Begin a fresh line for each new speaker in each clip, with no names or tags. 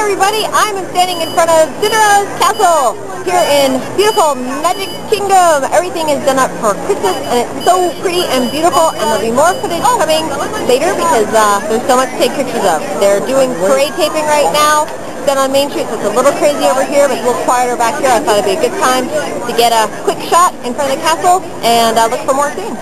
everybody, I'm standing in front of Cinderella's castle here in beautiful Magic Kingdom. Everything is done up for Christmas and it's so pretty and beautiful, and there'll be more footage coming later because there's so much to take pictures of. They're doing parade taping right now. It's done on Main Street, so it's a little crazy over here, but it's a little quieter back here. I thought it'd be a good time to get a quick shot in front of the castle and look for more scenes.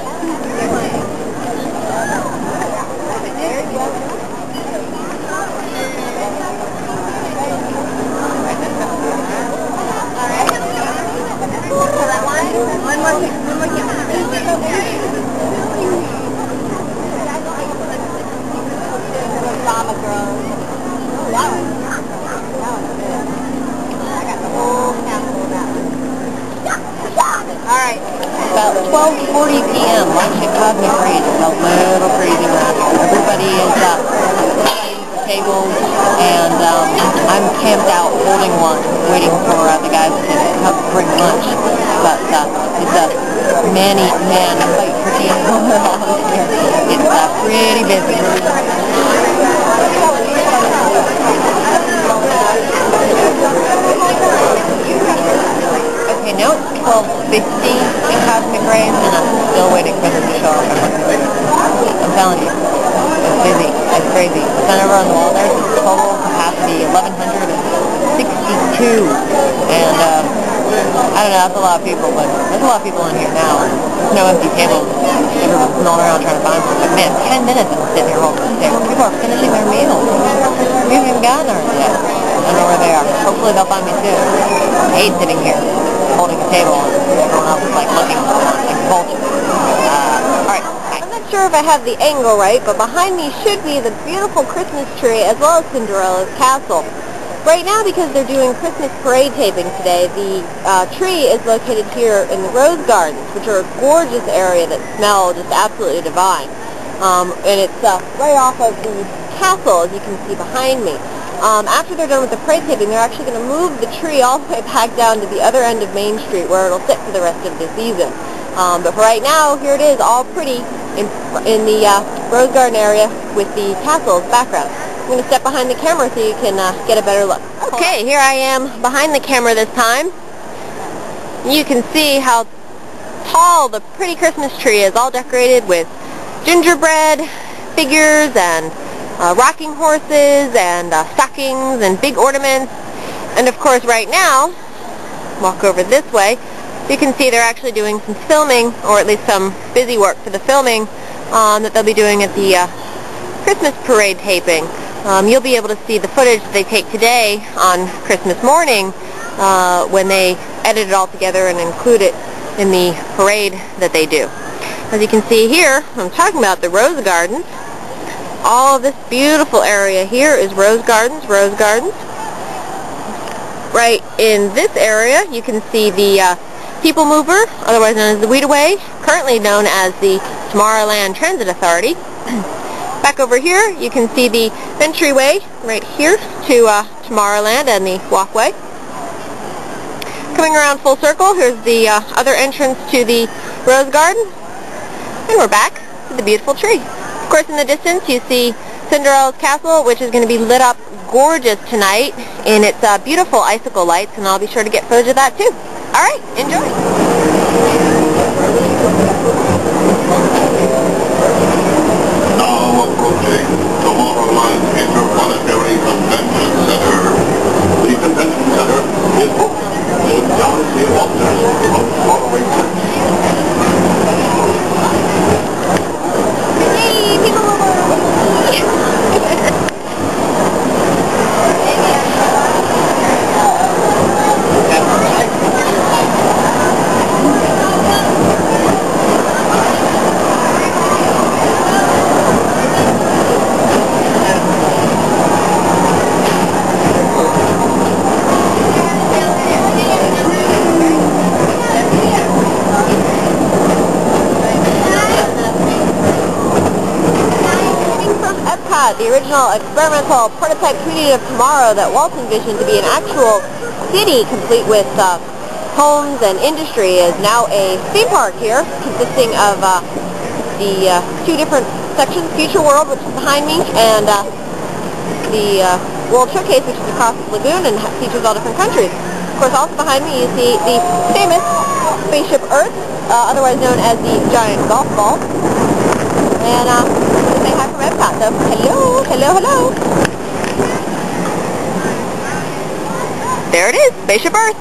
Alright, about 12:40 p.m. lunch at Cosmic Raid. It's a little crazy around here. Everybody is fighting for tables, and I'm camped out holding one, waiting for the guys to come bring lunch. But it's a man-eat-man fight for tables here. It's pretty busy. Okay, now it's 12:50 in Cosmic Rays, and I'm still waiting for them to show up. I'm telling you, it's busy. It's crazy. The sign over on the wall there's total capacity 1,162, and I don't know, that's a lot of people, but there's a lot of people in here now. There's no empty tables. Everyone's milling around trying to find one. But man, 10 minutes I'm sitting here holding this table. People are finishing their meals. We haven't even gotten ours yet. I don't know where they are. Hopefully they'll find me soon. I hate sitting here holding a table and everyone else is like looking like vultures. Alright, bye. I'm not sure if I have the angle right, but behind me should be the beautiful Christmas tree as well as Cinderella's castle. Right now, because they're doing Christmas parade taping today, the tree is located here in the Rose Gardens, which are a gorgeous area that smell just absolutely divine. And it's right off of the castle, as you can see behind me. After they're done with the parade taping, they're actually going to move the tree all the way back down to the other end of Main Street, where it'll sit for the rest of the season. But for right now, here it is, all pretty in the Rose Garden area with the castle's background. I'm going to step behind the camera so you can get a better look. Okay, here I am behind the camera this time. You can see how tall the pretty Christmas tree is, all decorated with gingerbread figures and rocking horses and stockings and big ornaments. And of course right now, walk over this way, you can see they're actually doing some filming, or at least some busy work for the filming that they'll be doing at the Christmas parade taping. You'll be able to see the footage that they take today on Christmas morning when they edit it all together and include it in the parade that they do. As you can see here, I'm talking about the Rose Gardens. All of this beautiful area here is Rose Gardens, Rose Gardens. Right in this area, you can see the People Mover, otherwise known as the WEDWay, currently known as the Tomorrowland Transit Authority. Back over here, you can see the entryway right here to Tomorrowland and the walkway. Coming around full circle, here's the other entrance to the Rose Garden. And we're back to the beautiful tree. Of course, in the distance, you see Cinderella's castle, which is going to be lit up gorgeous tonight in its beautiful icicle lights, and I'll be sure to get footage of that too. All right, enjoy.
Now approaching Tomorrowland Interplanetary Convention Center. The convention center is open to John C. Walters of Broadway Church.
Hey, People Mover! The original experimental prototype community of tomorrow that Walt envisioned to be an actual city complete with homes and industry is now a theme park here, consisting of the two different sections, Future World, which is behind me, and the World Showcase, which is across the lagoon and features all different countries. Of course, also behind me you see the famous Spaceship Earth, otherwise known as the giant golf ball. And I'm going to say hi from Epcot, so hello, hello, hello. There it is, Spaceship Earth.